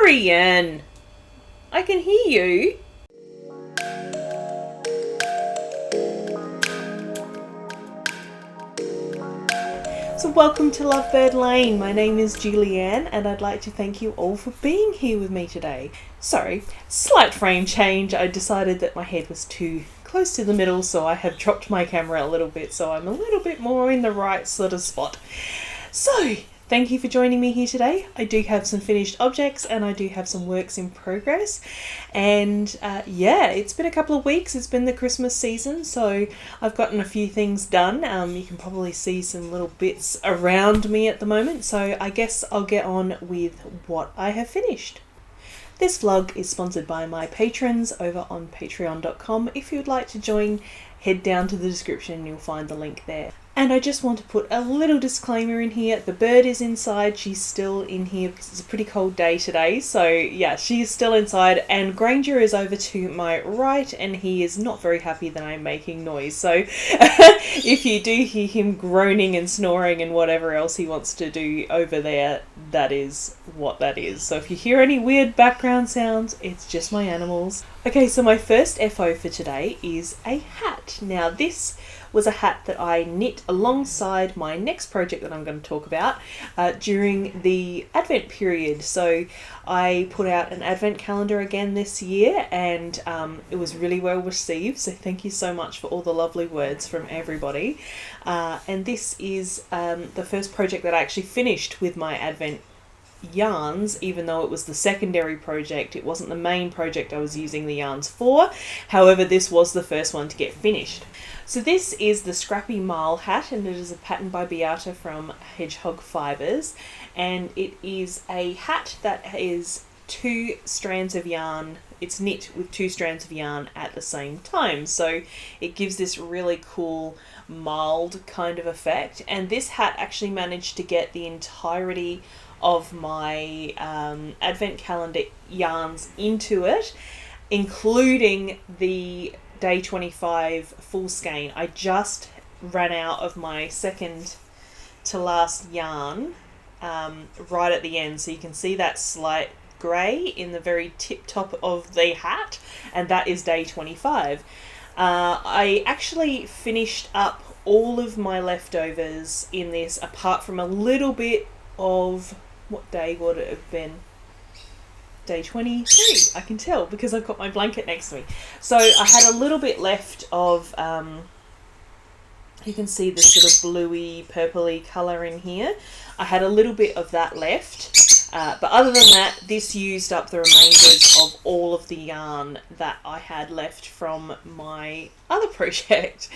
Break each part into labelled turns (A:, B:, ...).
A: Dorian! I can hear you. So welcome to Lovebird Lane. My name is Julianne and I'd like to thank you all for being here with me today. Sorry, slight frame change. I decided that my head was too close to the middle, so I have dropped my camera a little bit so I'm a little bit more in the right sort of spot. So, thank you for joining me here today. I do have some finished objects and I do have some works in progress. And yeah, it's been a couple of weeks. It's been the Christmas season, so I've gotten a few things done. You can probably see some little bits around me at the moment. So I guess I'll get on with what I have finished. This vlog is sponsored by my patrons over on patreon.com. If you'd like to join, head down to the description and you'll find the link there. And I just want to put a little disclaimer in here. The bird is inside. She's still in here because it's a pretty cold day today. So yeah, she's still inside. And Granger is over to my right and he is not very happy that I'm making noise. So if you do hear him groaning and snoring and whatever else he wants to do over there, that is what that is. So if you hear any weird background sounds, it's just my animals. Okay, so my first FO for today is a hat. Now this was a hat that I knit alongside my next project that I'm going to talk about during the Advent period. So I put out an Advent calendar again this year and it was really well received. So thank you so much for all the lovely words from everybody. And this is the first project that I actually finished with my Advent yarns, even though it was the secondary project. It wasn't the main project I was using the yarns for. However, this was the first one to get finished. So this is the Scrappy Marl hat and it is a pattern by Beata from Hedgehog Fibers, and it is a hat that is 2 strands of yarn. It's knit with 2 strands of yarn at the same time, so it gives this really cool marled kind of effect. And this hat actually managed to get the entirety of my Advent calendar yarns into it, including the day 25 full skein. I just ran out of my second to last yarn right at the end, so you can see that slight grey in the very tip top of the hat, and that is day 25. I actually finished up all of my leftovers in this, apart from a little bit of, what day would it have been? Day 23, I can tell because I've got my blanket next to me. So I had a little bit left of, you can see the sort of bluey purpley colour in here. I had a little bit of that left, but other than that, this used up the remainders of all of the yarn that I had left from my other project.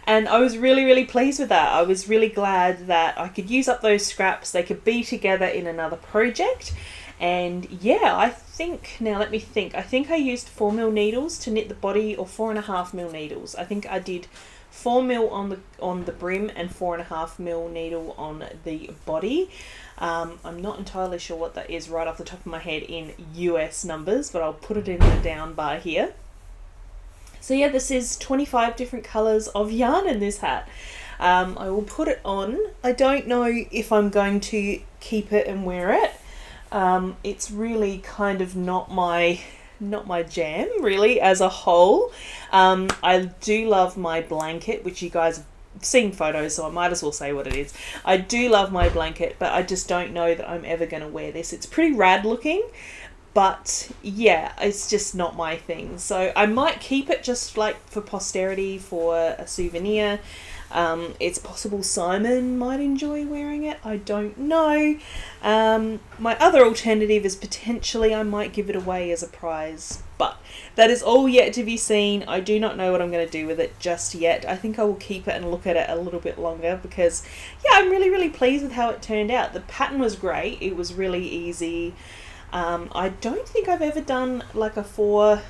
A: And I was really, really pleased with that. I was really glad that I could use up those scraps. They could be together in another project. And yeah, I think, now let me think, I think I used 4mm needles to knit the body, or 4.5mm needles. I think I did 4mm on the brim and 4.5mm needle on the body. I'm not entirely sure what that is right off the top of my head in US numbers, but I'll put it in the down bar here. So yeah, this is 25 different colours of yarn in this hat. I will put it on. I don't know if I'm going to keep it and wear it. It's really kind of not my jam really as a whole. I do love my blanket, which you guys have seen photos, so I might as well say what it is. I do love my blanket, but I just don't know that I'm ever going to wear this. It's pretty rad looking, but yeah, it's just not my thing. So I might keep it just like for posterity, for a souvenir. It's possible Simon might enjoy wearing it. I don't know. My other alternative is potentially I might give it away as a prize, but that is all yet to be seen. I do not know what I'm going to do with it just yet. I think I will keep it and look at it a little bit longer because yeah, I'm really, really pleased with how it turned out. The pattern was great. It was really easy. I don't think I've ever done like a 4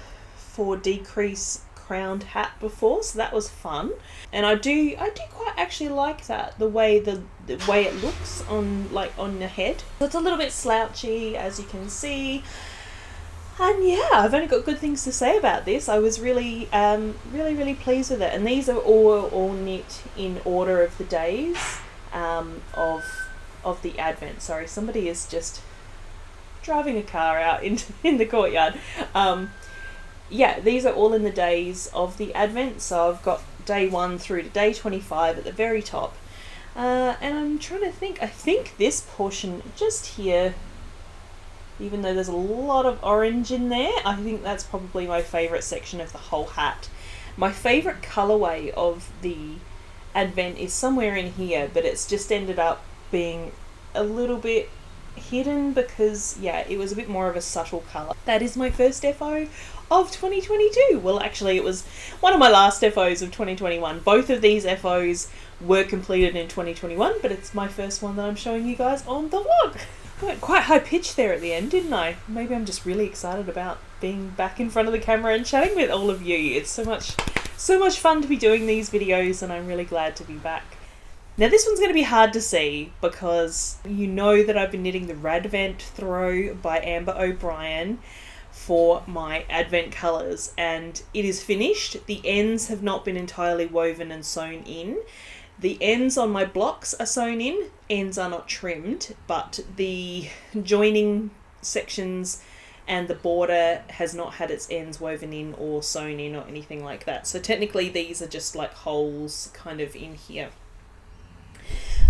A: decrease crowned hat before, so that was fun. And I do quite actually like that, the way it looks on the head. So it's a little bit slouchy, as you can see. And yeah, I've only got good things to say about this. I was really really pleased with it. And these are all knit in order of the days of the Advent. Sorry, somebody is just driving a car out in the courtyard. Yeah, these are all in the days of the Advent, so I've got day 1 through to day 25 at the very top. And I'm trying to think, I think this portion just here, even though there's a lot of orange in there, I think that's probably my favourite section of the whole hat. My favourite colourway of the Advent is somewhere in here, but it's just ended up being a little bit hidden because, yeah, it was a bit more of a subtle colour. That is my first FO of 2022. Well, actually, it was one of my last FOs of 2021. Both of these FOs were completed in 2021, but it's my first one that I'm showing you guys on the vlog. I went quite high pitched there at the end, didn't I? Maybe I'm just really excited about being back in front of the camera and chatting with all of you. It's so much fun to be doing these videos, and I'm really glad to be back. Now this one's going to be hard to see because you know that I've been knitting the Radvent Throw by Amber O'Brien for my Advent colours, and it is finished. The ends have not been entirely woven and sewn in. The ends on my blocks are sewn in, ends are not trimmed, but the joining sections and the border has not had its ends woven in or sewn in or anything like that. So technically these are just like holes kind of in here.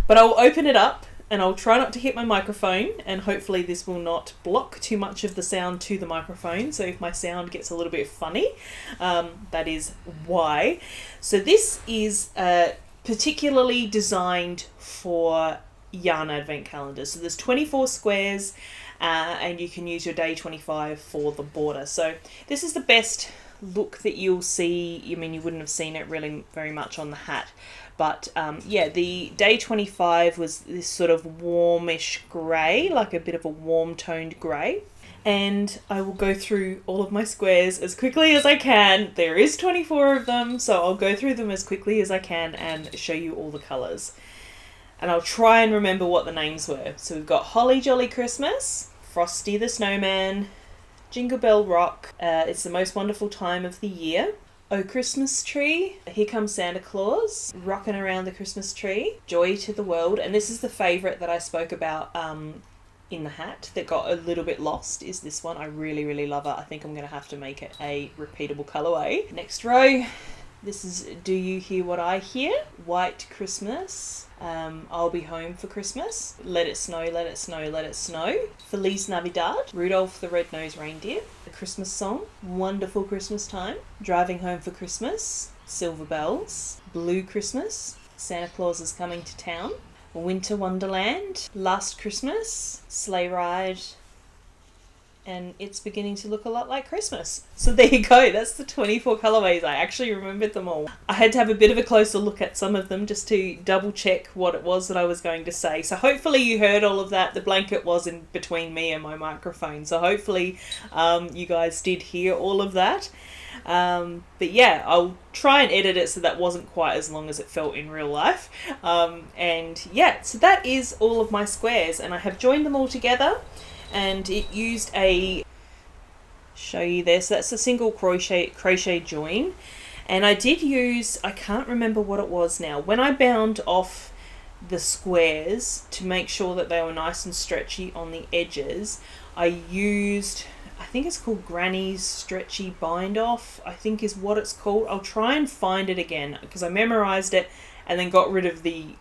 A: But I'll open it up and I'll try not to hit my microphone, and hopefully this will not block too much of the sound to the microphone. So if my sound gets a little bit funny, that is why. So this is particularly designed for yarn advent calendars. So there's 24 squares and you can use your day 25 for the border. So this is the best look that you'll see. I mean, you wouldn't have seen it really very much on the hat. But yeah, the day 25 was this sort of warmish grey, like a bit of a warm toned grey. And I will go through all of my squares as quickly as I can. There is 24 of them, so I'll go through them as quickly as I can and show you all the colours. And I'll try and remember what the names were. So we've got Holly Jolly Christmas, Frosty the Snowman, Jingle Bell Rock, It's the Most Wonderful Time of the Year, Oh Christmas Tree, Here Comes Santa Claus, Rockin' Around the Christmas Tree, Joy to the World, and this is the favourite that I spoke about in the hat that got a little bit lost, is this one. I really, really love it. I think I'm going to have to make it a repeatable colourway. Next row, this is Do You Hear What I Hear, White Christmas, I'll Be Home for Christmas, Let It Snow, Let It Snow, Let It Snow, Feliz Navidad, Rudolph the Red-Nosed Reindeer, The Christmas Song, Wonderful Christmas Time, Driving Home for Christmas, Silver Bells, Blue Christmas, Santa Claus is Coming to Town, Winter Wonderland, Last Christmas, Sleigh Ride, and It's Beginning to Look a Lot Like Christmas. So there you go, that's the 24 colourways. I actually remembered them all. I had to have a bit of a closer look at some of them just to double check what it was that I was going to say. So hopefully you heard all of that. The blanket was in between me and my microphone, so hopefully you guys did hear all of that. But yeah, I'll try and edit it so that wasn't quite as long as it felt in real life. And yeah, so that is all of my squares, and I have joined them all together, and it used a, show you this, that's a single crochet join, and I did use, I can't remember what it was now, when I bound off the squares to make sure that they were nice and stretchy on the edges, I used, I think it's called Granny's Stretchy Bind Off, I think is what it's called. I'll try and find it again because I memorized it and then got rid of the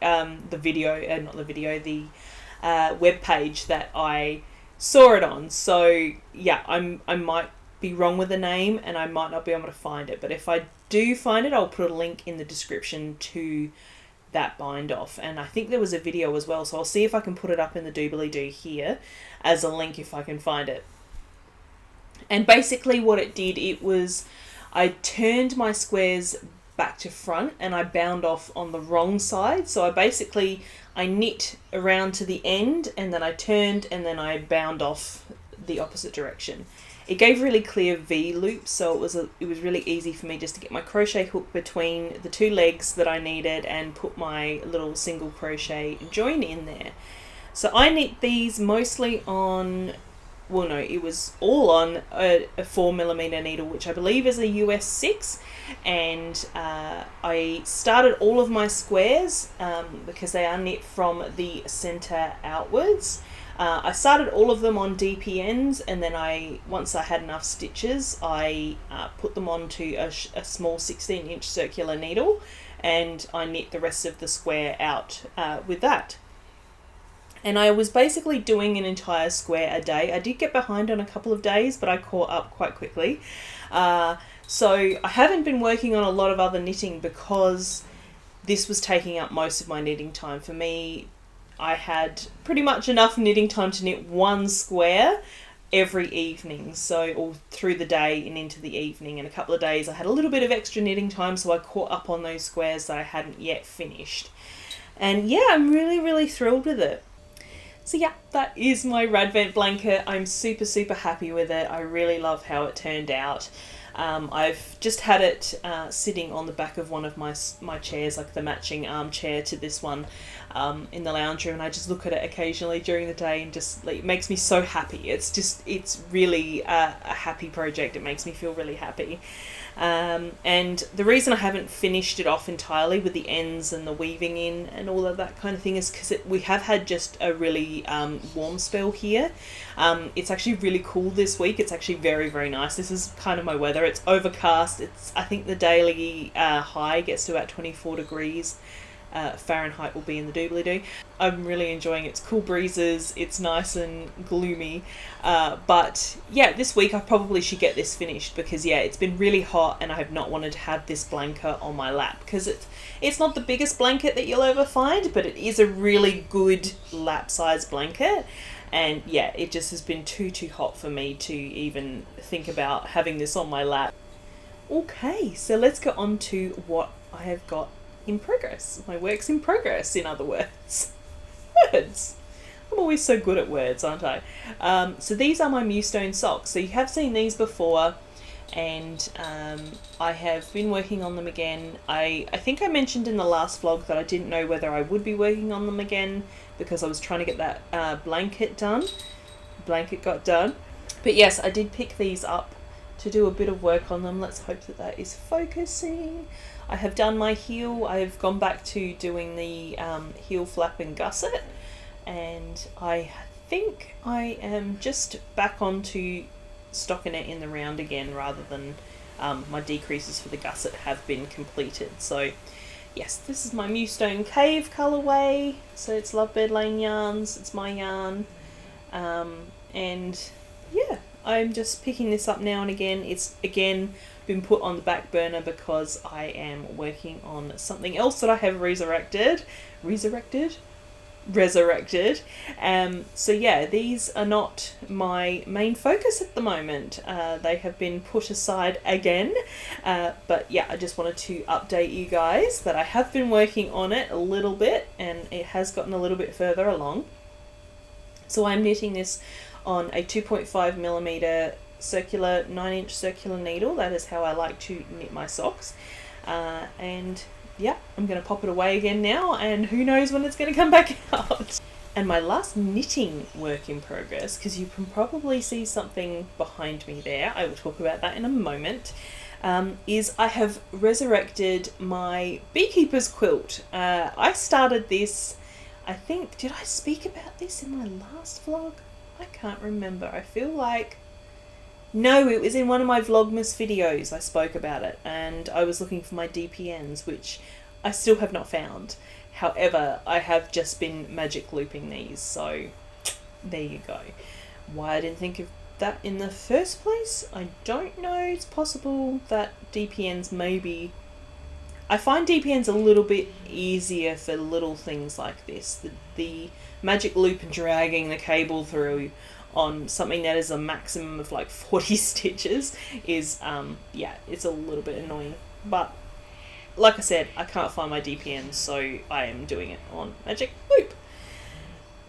A: web page that I saw it on. So yeah, I might be wrong with the name and I might not be able to find it, but if I do find it, I'll put a link in the description to that bind off. And I think there was a video as well, so I'll see if I can put it up in the doobly-doo here as a link if I can find it. And basically what it did, it was I turned my squares back to front and I bound off on the wrong side. So I knit around to the end and then I turned and then I bound off the opposite direction. It gave really clear V loops, so it was really easy for me just to get my crochet hook between the two legs that I needed and put my little single crochet join in there. So I knit these mostly on, well no, it was all on a 4mm needle, which I believe is a US 6, and I started all of my squares because they are knit from the center outwards. I started all of them on DPNs, and then once I had enough stitches, I put them onto a small 16-inch circular needle, and I knit the rest of the square out with that. And I was basically doing an entire square a day. I did get behind on a couple of days, but I caught up quite quickly. So I haven't been working on a lot of other knitting because this was taking up most of my knitting time. For me, I had pretty much enough knitting time to knit one square every evening, so all through the day and into the evening. And a couple of days I had a little bit of extra knitting time, so I caught up on those squares that I hadn't yet finished. And yeah, I'm really thrilled with it. So yeah, that is my Radvent blanket. I'm super happy with it. I really love how it turned out. I've just had it sitting on the back of one of my chairs, like the matching armchair to this one, in the lounge room, and I just look at it occasionally during the day, and just like, it makes me so happy. It's really a happy project. It makes me feel really happy. And the reason I haven't finished it off entirely with the ends and the weaving in and all of that kind of thing is because we have had just a really warm spell here. It's actually really cool this week. It's actually very nice. This is kind of my weather. It's overcast. I think the daily high gets to about 24 degrees. Fahrenheit will be in the doobly-doo. I'm really enjoying it. It's cool breezes. It's nice and gloomy. But yeah, this week I probably should get this finished because yeah, it's been really hot and I have not wanted to have this blanket on my lap because it's not the biggest blanket that you'll ever find, but it is a really good lap size blanket. And yeah, it just has been too hot for me to even think about having this on my lap. Okay, so let's go on to what I have got in progress. My work's in progress, in other words. Words. I'm always so good at words, aren't I? So these are my Mewstone Socks. So you have seen these before, and I have been working on them again. I think I mentioned in the last vlog that I didn't know whether I would be working on them again because I was trying to get that blanket done. Blanket got done. But yes, I did pick these up to do a bit of work on them. Let's hope that that is focusing. I have done my heel. I've gone back to doing the heel flap and gusset, and I think I am just back onto stockinette in the round again rather than my decreases for the gusset have been completed. So yes, this is my Mewstone Cave colourway. So it's Lovebird Lane yarns, it's my yarn, and yeah, I'm just picking this up now and again. It's again been put on the back burner because I am working on something else that I have resurrected. So yeah, these are not my main focus at the moment. They have been put aside again, but yeah, I just wanted to update you guys that I have been working on it a little bit and it has gotten a little bit further along. So I'm knitting this on a 2.5mm circular 9-inch circular needle. That is how I like to knit my socks, and yeah, I'm going to pop it away again now, and who knows when it's going to come back out. And my last knitting work in progress, because you can probably see something behind me there, I will talk about that in a moment, is I have resurrected my beekeeper's quilt. I started this, I think, did I speak about this in my last vlog? I can't remember. I feel like no, it was in one of my Vlogmas videos I spoke about it, and I was looking for my DPNs, which I still have not found. However, I have just been magic looping these, so there you go. Why I didn't think of that in the first place, I don't know. It's possible that DPNs maybe... I find DPNs a little bit easier for little things like this. The magic loop and dragging the cable through on something that is a maximum of like 40 stitches is, yeah, it's a little bit annoying. But like I said, I can't find my DPN, so I am doing it on Magic Loop.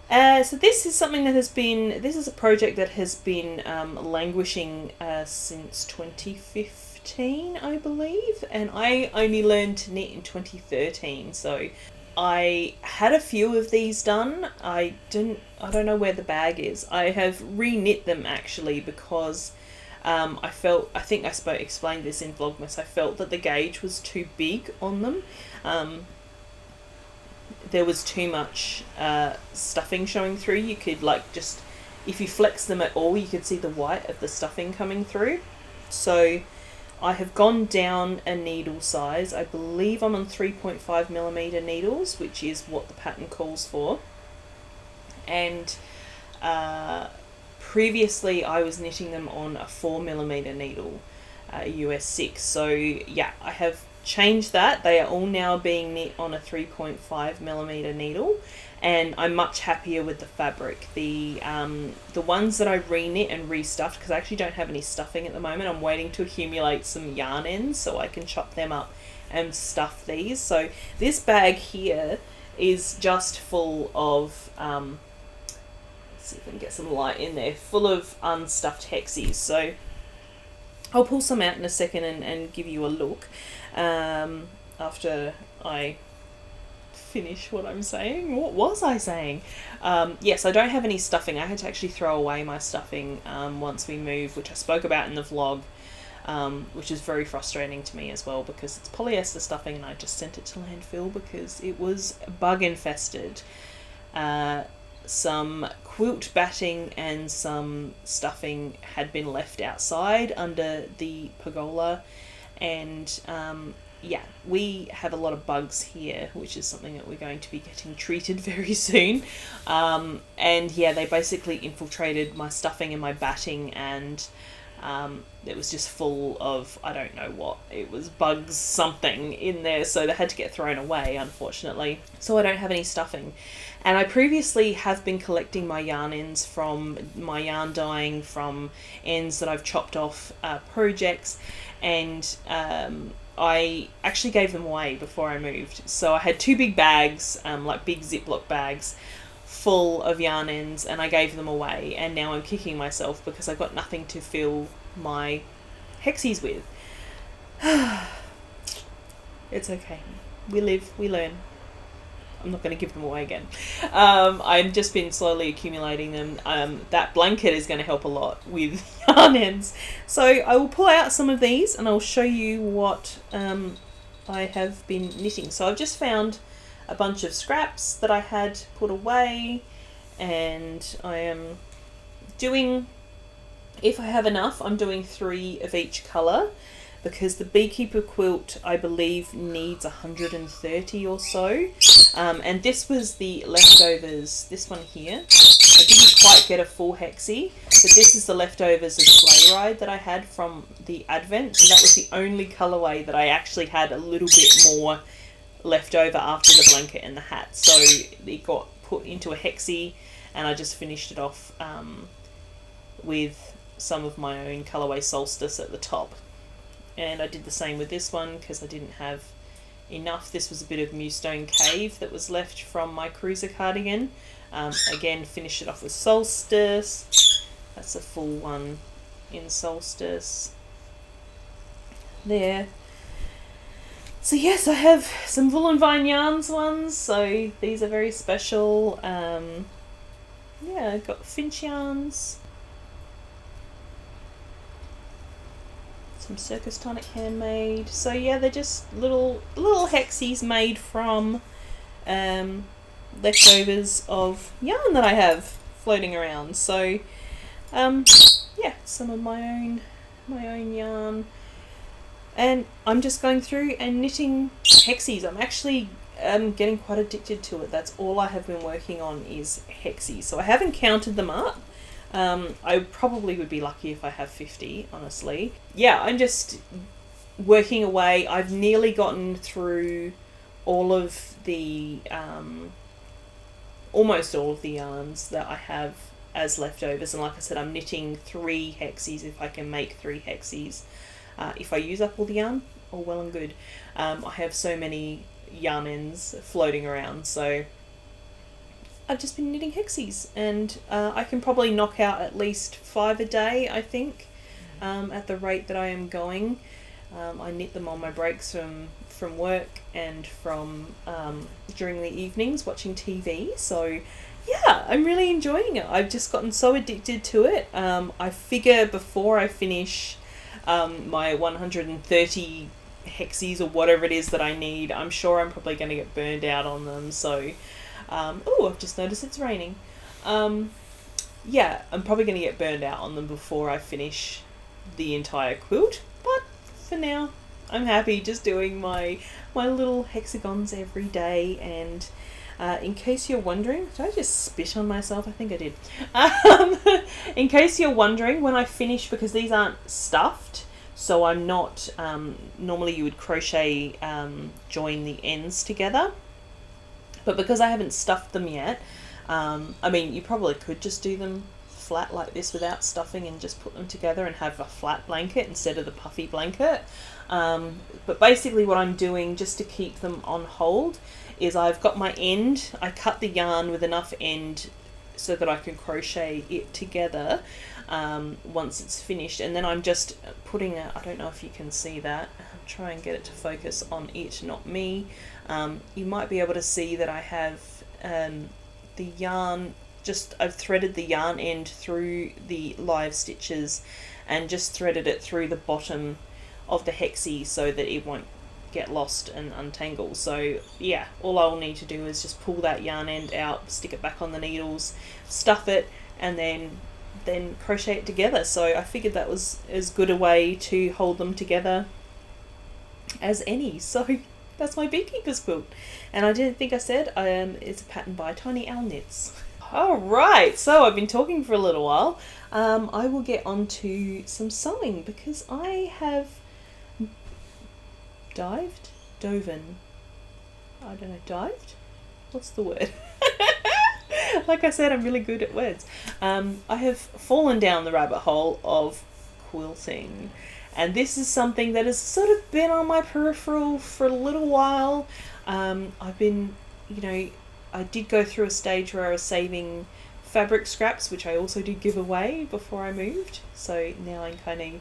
A: So this is something that has been, this is a project that has been languishing since 2015, I believe, and I only learned to knit in 2013, so I had a few of these done. I don't know where the bag is. I have re-knit them actually because I think I explained this in Vlogmas, I felt that the gauge was too big on them. there was too much stuffing showing through. You could like just, if you flex them at all, you could see the white of the stuffing coming through. So I have gone down a needle size. I believe I'm on 3.5mm needles, which is what the pattern calls for. And previously I was knitting them on a 4mm needle, US 6. So yeah, I have changed that. They are all now being knit on a 3.5mm needle, and I'm much happier with the fabric. The ones that I re-knit and restuffed, because I actually don't have any stuffing at the moment, I'm waiting to accumulate some yarn ends so I can chop them up and stuff these. So this bag here is just full of let's see if I can get some light in there, full of unstuffed hexies. So I'll pull some out in a second and give you a look after I finish what I'm saying. What was I saying? Yes, I don't have any stuffing. I had to actually throw away my stuffing once we moved, which I spoke about in the vlog, which is very frustrating to me as well, because it's polyester stuffing and I just sent it to landfill because it was bug infested. Some quilt batting and some stuffing had been left outside under the pergola, and yeah, we have a lot of bugs here, which is something that we're going to be getting treated very soon. And yeah, they basically infiltrated my stuffing and my batting, and it was just full of, I don't know what, it was bugs something in there, so they had to get thrown away, unfortunately. So I don't have any stuffing. And I previously have been collecting my yarn ends from my yarn dyeing, from ends that I've chopped off projects, and I actually gave them away before I moved. So I had 2 big bags, like big Ziploc bags, full of yarn ends, and I gave them away, and now I'm kicking myself because I've got nothing to fill my hexies with. It's okay. We live, we learn. I'm not going to give them away again. I've just been slowly accumulating them. That blanket is going to help a lot with yarn ends. So I will pull out some of these and I'll show you what I have been knitting. So I've just found a bunch of scraps that I had put away, and I am doing, if I have enough, I'm doing 3 of each colour, because the beekeeper quilt, I believe, needs 130 or so. And this was the leftovers, this one here. I didn't quite get a full hexie, but this is the leftovers of Sleigh Ride that I had from the Advent. So that was the only colourway that I actually had a little bit more left over after the blanket and the hat. So it got put into a hexie, and I just finished it off with some of my own colourway Solstice at the top. And I did the same with this one because I didn't have enough. This was a bit of Mewstone Cave that was left from my cruiser cardigan. Again, finished it off with Solstice. That's a full one in Solstice. There. So yes, I have some Wool and Vine Yarns ones, so these are very special. Yeah, I've got Finch yarns. Some Circus Tonic handmade. So yeah, they're just little hexies made from leftovers of yarn that I have floating around. So yeah, some of my own yarn, and I'm just going through and knitting hexies. I'm actually getting quite addicted to it. That's all I have been working on is hexies. So I haven't counted them up. I probably would be lucky if I have 50, honestly. Yeah, I'm just working away. I've nearly gotten through all of the, almost all of the yarns that I have as leftovers. And like I said, I'm knitting 3 hexies if I can make 3 hexies. If I use up all the yarn, all well and good. I have so many yarn ends floating around, so I've just been knitting hexies, and I can probably knock out at least 5 a day, I think, at the rate that I am going. I knit them on my breaks from work and from during the evenings watching TV. So yeah, I'm really enjoying it. I've just gotten so addicted to it. I figure before I finish my 130 hexies or whatever it is that I need. I'm sure I'm probably going to get burned out on them. So, oh, I've just noticed it's raining. Yeah, I'm probably going to get burned out on them before I finish the entire quilt. But for now, I'm happy just doing my little hexagons every day. And in case you're wondering, did I just spit on myself? I think I did. In case you're wondering, when I finish, because these aren't stuffed, so I'm not, normally you would crochet, join the ends together. But because I haven't stuffed them yet, I mean, you probably could just do them flat like this without stuffing and just put them together and have a flat blanket instead of the puffy blanket. But basically what I'm doing just to keep them on hold is I've got my end, I cut the yarn with enough end so that I can crochet it together once it's finished, and then I'm just putting I don't know if you can see that, I'll try and get it to focus on it, not me. You might be able to see that I have the yarn, I've threaded the yarn end through the live stitches and just threaded it through the bottom of the hexie so that it won't get lost and untangle. So yeah, all I'll need to do is just pull that yarn end out, stick it back on the needles, stuff it, and then crochet it together. So I figured that was as good a way to hold them together as any. So that's my beekeeper's quilt, and I didn't think I said it's a pattern by Tiny Owl Knits. Alright, so I've been talking for a little while. I will get on to some sewing because I have dived? What's the word? Like I said, I'm really good at words. I have fallen down the rabbit hole of quilting, and this is something that has sort of been on my peripheral for a little while. I've been, I did go through a stage where I was saving fabric scraps, which I also did give away before I moved. So now I'm kind of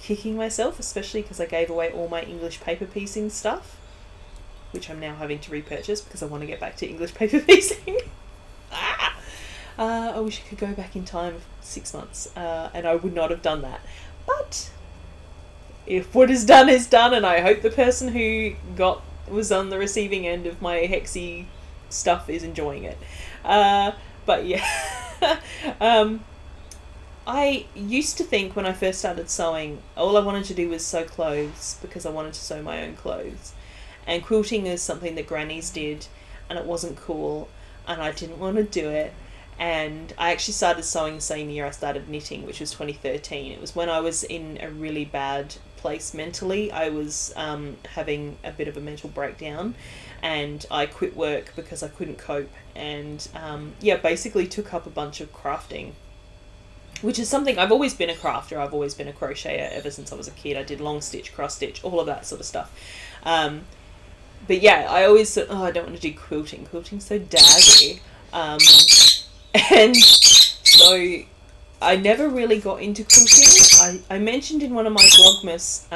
A: kicking myself, especially because I gave away all my English paper piecing stuff, which I'm now having to repurchase because I want to get back to English paper piecing. I wish I could go back in time 6 months, and I would not have done that. But if what is done is done, and I hope the person who was on the receiving end of my hexie stuff is enjoying it. But yeah, I used to think when I first started sewing, all I wanted to do was sew clothes because I wanted to sew my own clothes. And quilting is something that grannies did, and it wasn't cool, and I didn't want to do it. And I actually started sewing the same year I started knitting, which was 2013. It was when I was in a really bad place mentally. I was having a bit of a mental breakdown, and I quit work because I couldn't cope, and basically took up a bunch of crafting, which is something, I've always been a crafter, I've always been a crocheter ever since I was a kid. I did long stitch, cross stitch, all of that sort of stuff. But yeah, I always thought, I don't want to do quilting. Quilting's so daggy. And so I never really got into quilting. I mentioned in one of my Vlogmas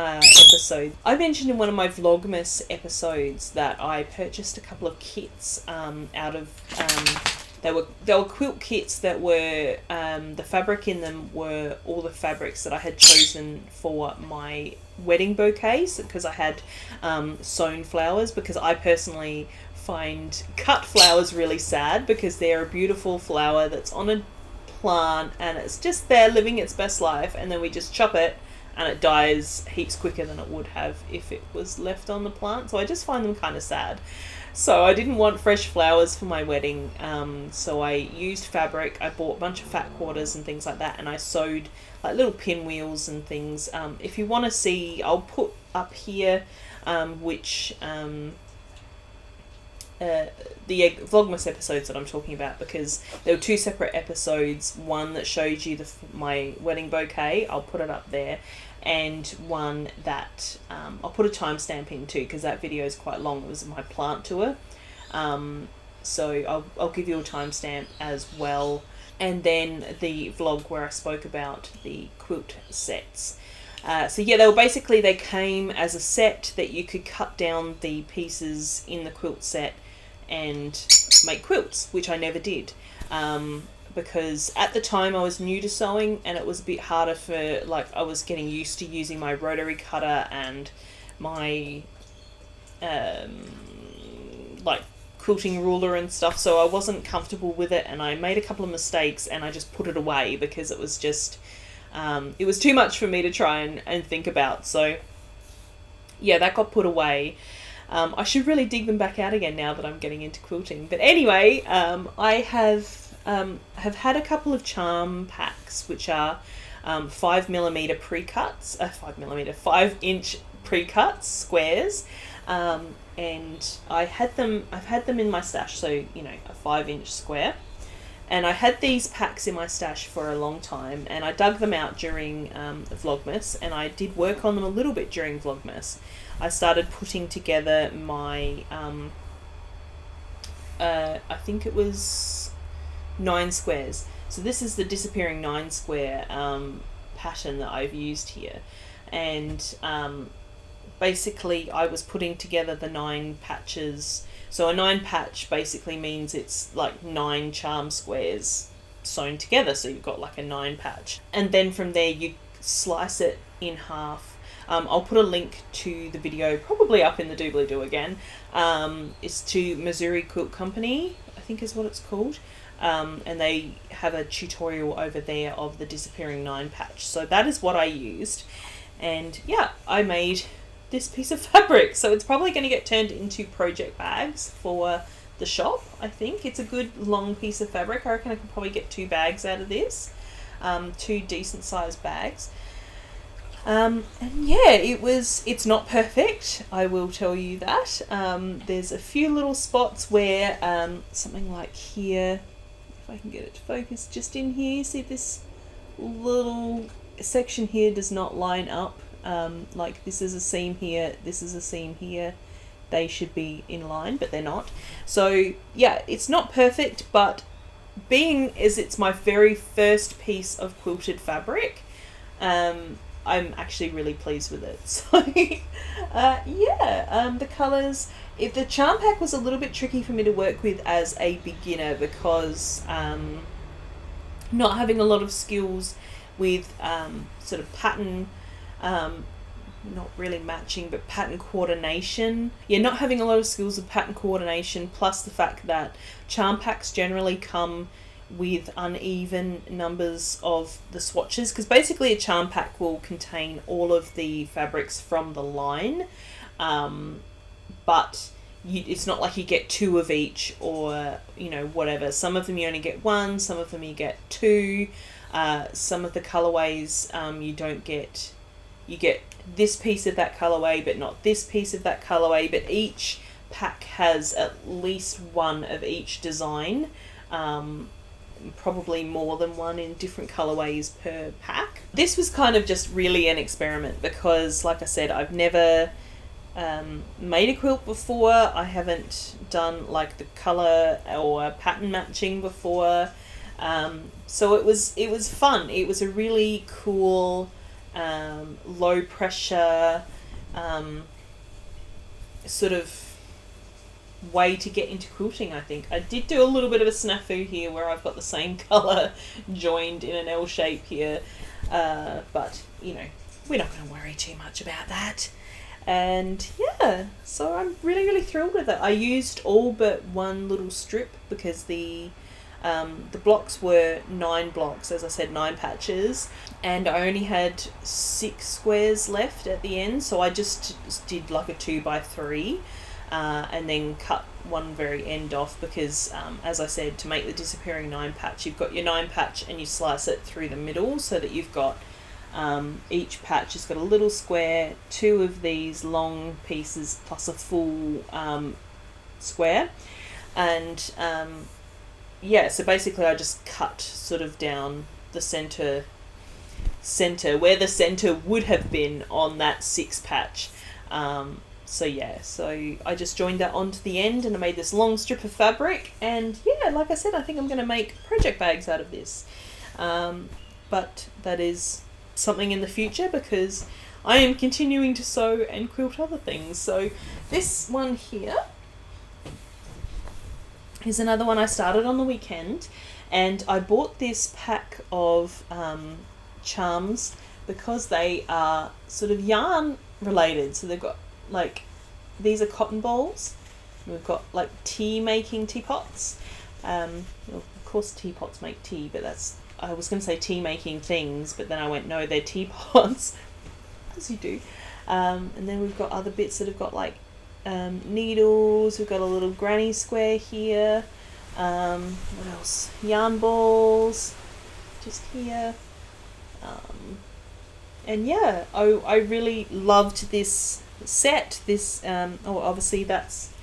A: episodes that I purchased a couple of kits out of they were quilt kits that were the fabric in them were all the fabrics that I had chosen for my wedding bouquets, because I had sewn flowers, because I personally find cut flowers really sad because they're a beautiful flower that's on a plant and it's just there living its best life, and then we just chop it and it dies heaps quicker than it would have if it was left on the plant. So I just find them kind of sad. So I didn't want fresh flowers for my wedding, so I used fabric. I bought a bunch of fat quarters and things like that, and I sewed like little pinwheels and things. If you want to see, I'll put up here which the Vlogmas episodes that I'm talking about, because there were two separate episodes, one that showed you my wedding bouquet, I'll put it up there, and one that I'll put a timestamp in too, because that video is quite long. It was my plant tour, so I'll give you a timestamp as well, and then the vlog where I spoke about the quilt sets. So yeah, they came as a set that you could cut down the pieces in the quilt set and make quilts, which I never did, because at the time I was new to sewing and it was a bit harder I was getting used to using my rotary cutter and my like quilting ruler and stuff, so I wasn't comfortable with it, and I made a couple of mistakes and I just put it away because it was just it was too much for me to try and think about. So yeah, that got put away. I should really dig them back out again now that I'm getting into quilting. But anyway, I have had a couple of charm packs which are 5mm pre-cuts, 5-inch pre-cuts squares, and I've had them in my stash, so you know, a 5-inch square. And I had these packs in my stash for a long time, and I dug them out during Vlogmas, and I did work on them a little bit during Vlogmas. I started putting together my, I think it was 9 squares. So this is the disappearing 9 square pattern that I've used here. And basically I was putting together the 9 patches. So a 9 patch basically means it's like 9 charm squares sewn together, so you've got like a 9 patch. And then from there you slice it in half. I'll put a link to the video, probably up in the doobly-doo again. It's to Missouri Quilt Company, I think is what it's called. And they have a tutorial over there of the disappearing 9 patch. So that is what I used. And yeah, I made this piece of fabric, so it's probably going to get turned into project bags for the shop. I think it's a good long piece of fabric. I reckon I could probably get 2 bags out of this, 2 decent sized bags. And yeah, it's not perfect, I will tell you that. There's a few little spots where something like here, if I can get it to focus, just in here, see this little section here does not line up. Like this is a seam here, this is a seam here. They should be in line, but they're not. So yeah, it's not perfect, but being as it's my very first piece of quilted fabric, I'm actually really pleased with it. So yeah, the colours, if the charm pack was a little bit tricky for me to work with as a beginner, because not having a lot of skills with sort of pattern, not really matching, but pattern coordination. Yeah, not having a lot of skills of pattern coordination, plus the fact that charm packs generally come with uneven numbers of the swatches, because basically a charm pack will contain all of the fabrics from the line, but it's not like you get 2 of each, or you know, whatever. Some of them you only get 1, some of them you get 2. Some of the colorways you don't get, you get this piece of that colorway but not this piece of that colorway, but each pack has at least 1 of each design, probably more than 1 in different colorways per pack. This was kind of just really an experiment because, like I said, I've never made a quilt before. I haven't done like the color or pattern matching before. So it was fun. It was a really cool, low pressure, sort of way to get into quilting, I think. I did do a little bit of a snafu here where I've got the same colour joined in an L shape here, but you know, we're not going to worry too much about that. And yeah, so I'm really thrilled with it. I used all but 1 little strip because the blocks were 9 blocks, as I said, 9 patches, and I only had 6 squares left at the end, so I just did like a 2x3, and then cut one very end off because, as I said, to make the disappearing 9 patch, you've got your 9 patch and you slice it through the middle so that you've got each patch has got a little square, 2 of these long pieces plus a full square, and yeah, so basically I just cut sort of down the center where the center would have been on that 6 patch. So yeah, so I just joined that onto the end and I made this long strip of fabric, and yeah, like I said, I think I'm going to make project bags out of this. But that is something in the future because I am continuing to sew and quilt other things. So this one here is another one I started on the weekend, and I bought this pack of charms because they are sort of yarn related. So they've got like, these are cotton balls. We've got like tea making teapots. Well, of course teapots make tea, but I was going to say tea making things, but then I went, no, they're teapots, as you do. And then we've got other bits that have got like needles. We've got a little granny square here. What else? Yarn balls, just here. And yeah, I really loved this set. This obviously that's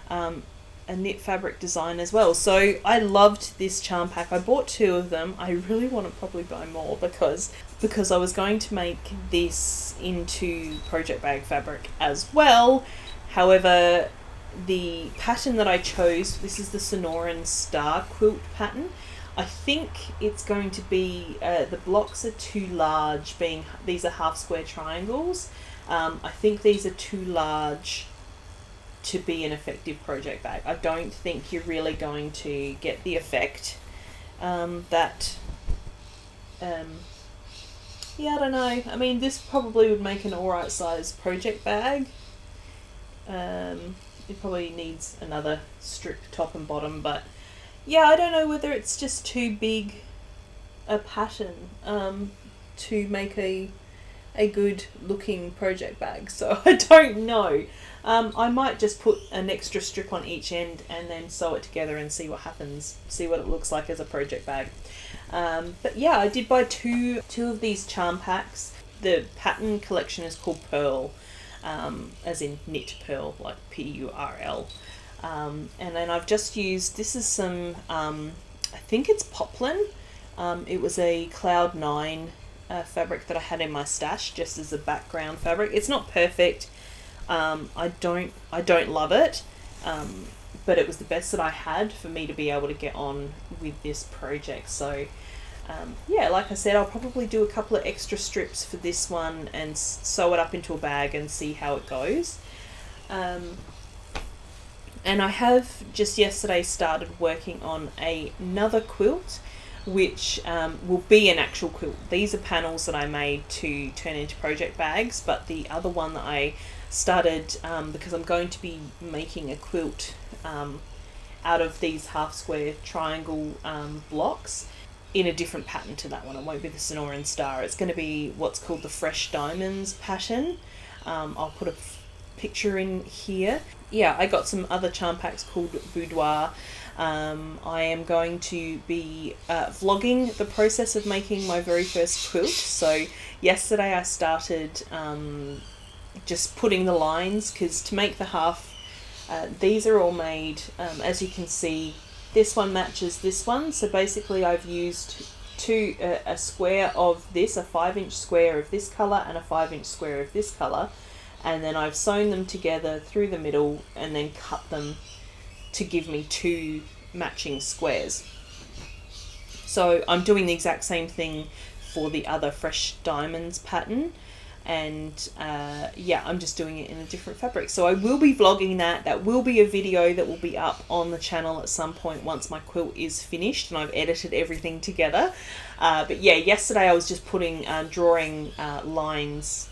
A: a knit fabric design as well. So I loved this charm pack. I bought 2 of them. I really want to probably buy more because I was going to make this into project bag fabric as well. However, the pattern that I chose, this is the Sonoran star quilt pattern. I think it's going to be, the blocks are too large, being these are half square triangles. I think these are too large to be an effective project bag. I don't think you're really going to get the effect that yeah, I don't know. I mean, this probably would make an alright size project bag. It probably needs another strip top and bottom, but yeah, I don't know whether it's just too big a pattern to make a good looking project bag, so I don't know. I might just put an extra strip on each end and then sew it together and see what happens, see what it looks like as a project bag. But yeah, I did buy two of these charm packs. The pattern collection is called Pearl, as in knit pearl, like P-U-R-L. And then I've just used, this is some, I think it's poplin. It was a Cloud 9 fabric that I had in my stash just as a background fabric. It's not perfect. I don't love it, but it was the best that I had for me to be able to get on with this project. So yeah, like I said, I'll probably do a couple of extra strips for this one and sew it up into a bag and see how it goes. And I have just yesterday started working on another quilt, which will be an actual quilt. These are panels that I made to turn into project bags, but the other one that I started, because I'm going to be making a quilt out of these half square triangle blocks in a different pattern to that one. It won't be the Sonoran star. It's going to be what's called the Fresh Diamonds pattern. I'll put a picture in here. Yeah, I got some other charm packs called Boudoir. I am going to be vlogging the process of making my very first quilt. So yesterday I started just putting the lines, because to make the half, these are all made, as you can see, this one matches this one. So basically I've used a square of this, a 5-inch square of this colour and a 5-inch square of this colour, and then I've sewn them together through the middle and then cut them to give me 2 matching squares. So I'm doing the exact same thing for the other Fresh Diamonds pattern, and yeah, I'm just doing it in a different fabric. So I will be vlogging that. That will be a video that will be up on the channel at some point once my quilt is finished and I've edited everything together. But yeah, yesterday I was just putting drawing lines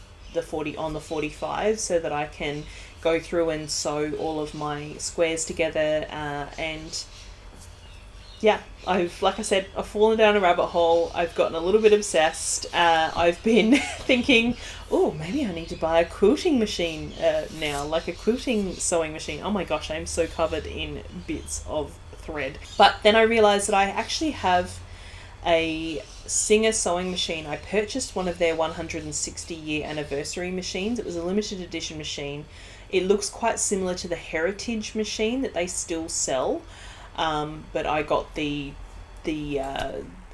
A: on the 45 so that I can go through and sew all of my squares together, and yeah, like I said, I've fallen down a rabbit hole. I've gotten a little bit obsessed. I've been thinking, oh, maybe I need to buy a quilting machine now, like a quilting sewing machine. Oh my gosh, I'm so covered in bits of thread. But then I realized that I actually have a Singer sewing machine. I purchased one of their 160-year anniversary machines. It was a limited edition machine. It looks quite similar to the Heritage machine that they still sell, but I got the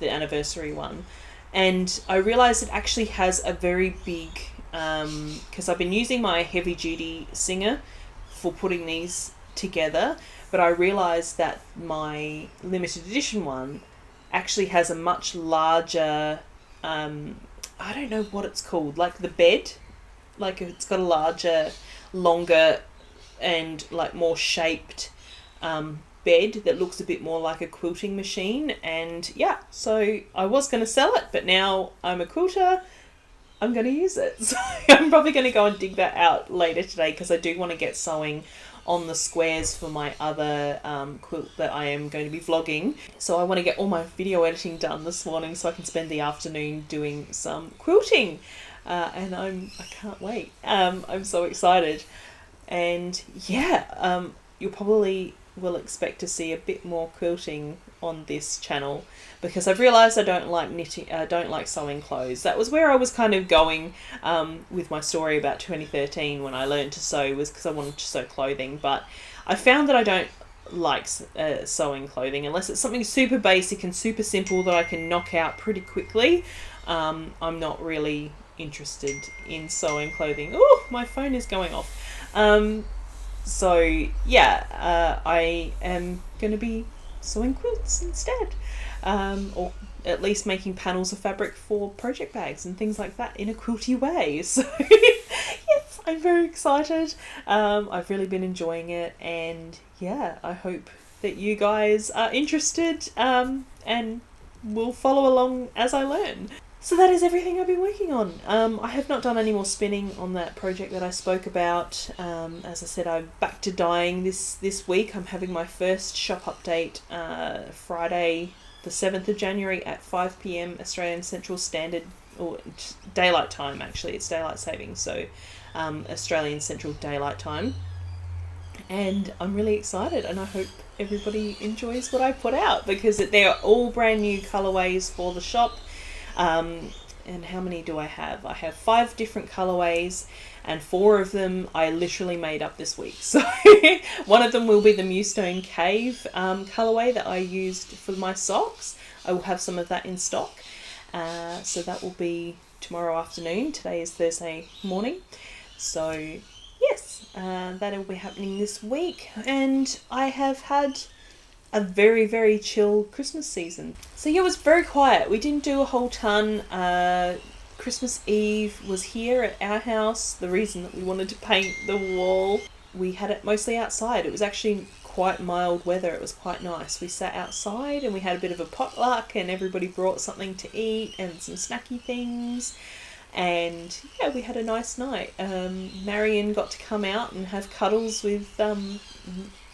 A: anniversary one, and I realized it actually has a very big, because I've been using my heavy duty Singer for putting these together, but I realized that my limited edition one actually has a much larger, I don't know what it's called, like the bed, like it's got a larger, longer and like more shaped bed that looks a bit more like a quilting machine. And yeah, so I was going to sell it, but now I'm a quilter I'm going to use it. So I'm probably going to go and dig that out later today because I do want to get sewing on the squares for my other quilt that I am going to be vlogging. So I want to get all my video editing done this morning so I can spend the afternoon doing some quilting. And I can't wait. I'm so excited. And yeah, you probably will expect to see a bit more quilting on this channel because I've realised I don't like knitting, don't like sewing clothes. That was where I was kind of going with my story about 2013 when I learned to sew, was because I wanted to sew clothing. But I found that I don't like sewing clothing unless it's something super basic and super simple that I can knock out pretty quickly. I'm not really interested in sewing clothing. Oh, my phone is going off. So yeah, I am going to be sewing quilts instead, or at least making panels of fabric for project bags and things like that in a quilty way. So yes, I'm very excited. I've really been enjoying it, and yeah, I hope that you guys are interested and will follow along as I learn. So that is everything I've been working on. I have not done any more spinning on that project that I spoke about. As I said, I'm back to dyeing this week. I'm having my first shop update Friday the 7th of January at 5 p.m. Australian Central Standard, or Daylight Time actually, it's Daylight Saving, so Australian Central Daylight Time. And I'm really excited, and I hope everybody enjoys what I put out because they're all brand new colourways for the shop. And how many do I have? I have 5 different colorways, and 4 of them I literally made up this week. So one of them will be the Mewstone Cave colorway that I used for my socks. I will have some of that in stock. So that will be tomorrow afternoon. Today is Thursday morning. So yes, that will be happening this week. And I have had a very, very chill Christmas season. So yeah, it was very quiet. We didn't do a whole ton. Christmas Eve was here at our house. The reason that we wanted to paint the wall, we had it mostly outside. It was actually quite mild weather. It was quite nice. We sat outside and we had a bit of a potluck, and everybody brought something to eat and some snacky things. And yeah, we had a nice night. Marion got to come out and have cuddles with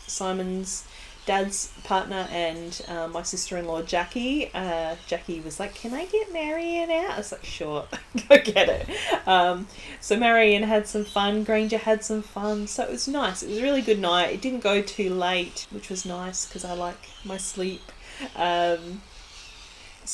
A: Simon's dad's partner and my sister-in-law Jackie. Jackie was like, "Can I get Marion out?" I was like, "Sure, go get it." So Marion had some fun, Granger had some fun, so it was nice. It was a really good night. It didn't go too late, which was nice because I like my sleep. So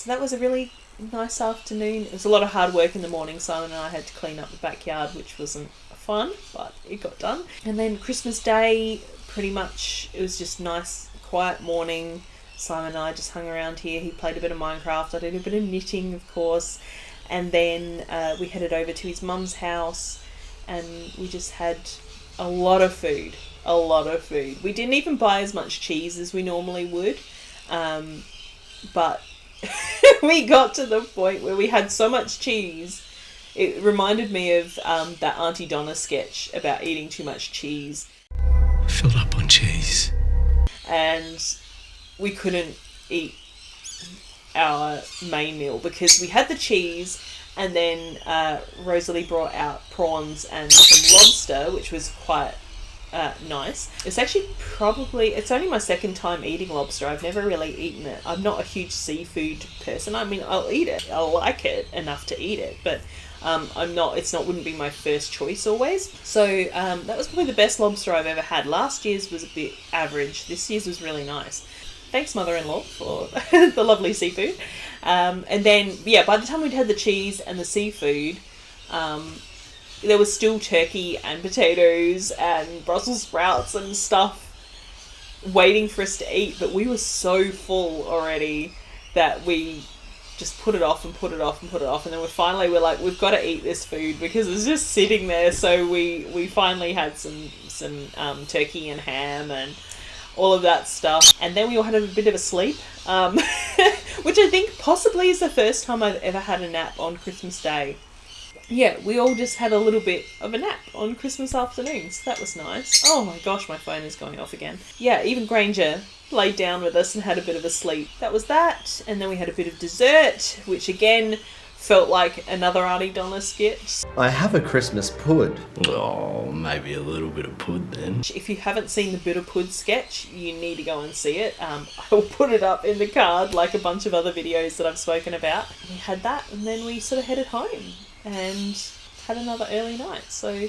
A: that was a really nice afternoon. It was a lot of hard work in the morning. Simon and I had to clean up the backyard, which wasn't fun, but it got done. And then Christmas Day, pretty much it was just nice, quiet morning. Simon and I just hung around here. He played a bit of Minecraft. I did a bit of knitting, of course. And then we headed over to his mum's house, and we just had a lot of food. A lot of food. We didn't even buy as much cheese as we normally would. But we got to the point where we had so much cheese. It reminded me of that Auntie Donna sketch about eating too much cheese.
B: Filled up on cheese.
A: And we couldn't eat our main meal because we had the cheese, and then Rosalie brought out prawns and some lobster, which was quite nice. It's actually it's only my second time eating lobster. I've never really eaten it. I'm not a huge seafood person. I mean, I'll eat it. I like it enough to eat it, but wouldn't be my first choice always. So that was probably the best lobster I've ever had. Last year's was a bit average. This year's was really nice. Thanks, mother-in-law, for the lovely seafood. And then, yeah, by the time we'd had the cheese and the seafood, there was still turkey and potatoes and Brussels sprouts and stuff waiting for us to eat. But we were so full already that we just put it off and put it off and put it off, and then we're like, we've got to eat this food because it's just sitting there. So we finally had some turkey and ham and all of that stuff, and then we all had a bit of a sleep, which I think possibly is the first time I've ever had a nap on Christmas Day. Yeah, we all just had a little bit of a nap on Christmas afternoon, so that was nice. Oh my gosh, my phone is going off again. Yeah, even Granger laid down with us and had a bit of a sleep. That was that, and then we had a bit of dessert, which again, felt like another Auntie Donna sketch.
C: I have a Christmas pud.
B: Oh, maybe a little bit of pud then.
A: If you haven't seen the Buddha Pud sketch, you need to go and see it. I'll put it up in the card like a bunch of other videos that I've spoken about. We had that, and then we sort of headed home and had another early night. So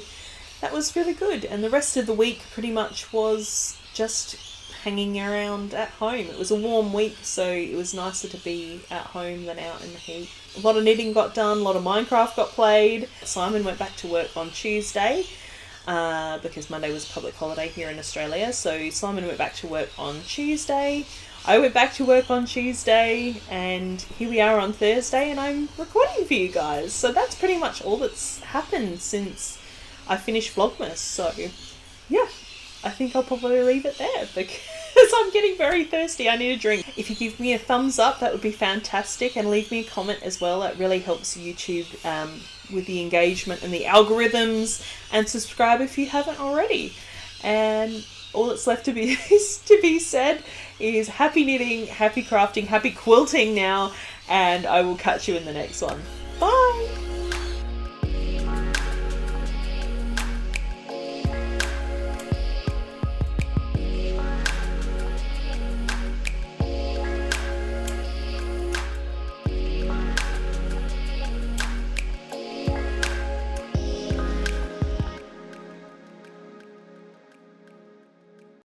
A: that was really good. And the rest of the week pretty much was just hanging around at home. It was a warm week, so it was nicer to be at home than out in the heat. A lot of knitting got done, a lot of Minecraft got played. Simon went back to work on Tuesday because Monday was a public holiday here in Australia. So Simon went back to work on Tuesday. I went back to work on Tuesday, and here we are on Thursday, and I'm recording for you guys. So that's pretty much all that's happened since I finished Vlogmas. So yeah, I think I'll probably leave it there because I'm getting very thirsty. I need a drink. If you give me a thumbs up, that would be fantastic, and leave me a comment as well. It really helps YouTube with the engagement and the algorithms, and subscribe if you haven't already. And all that's left to be said is happy knitting, happy crafting, happy quilting now, and I will catch you in the next one. Bye!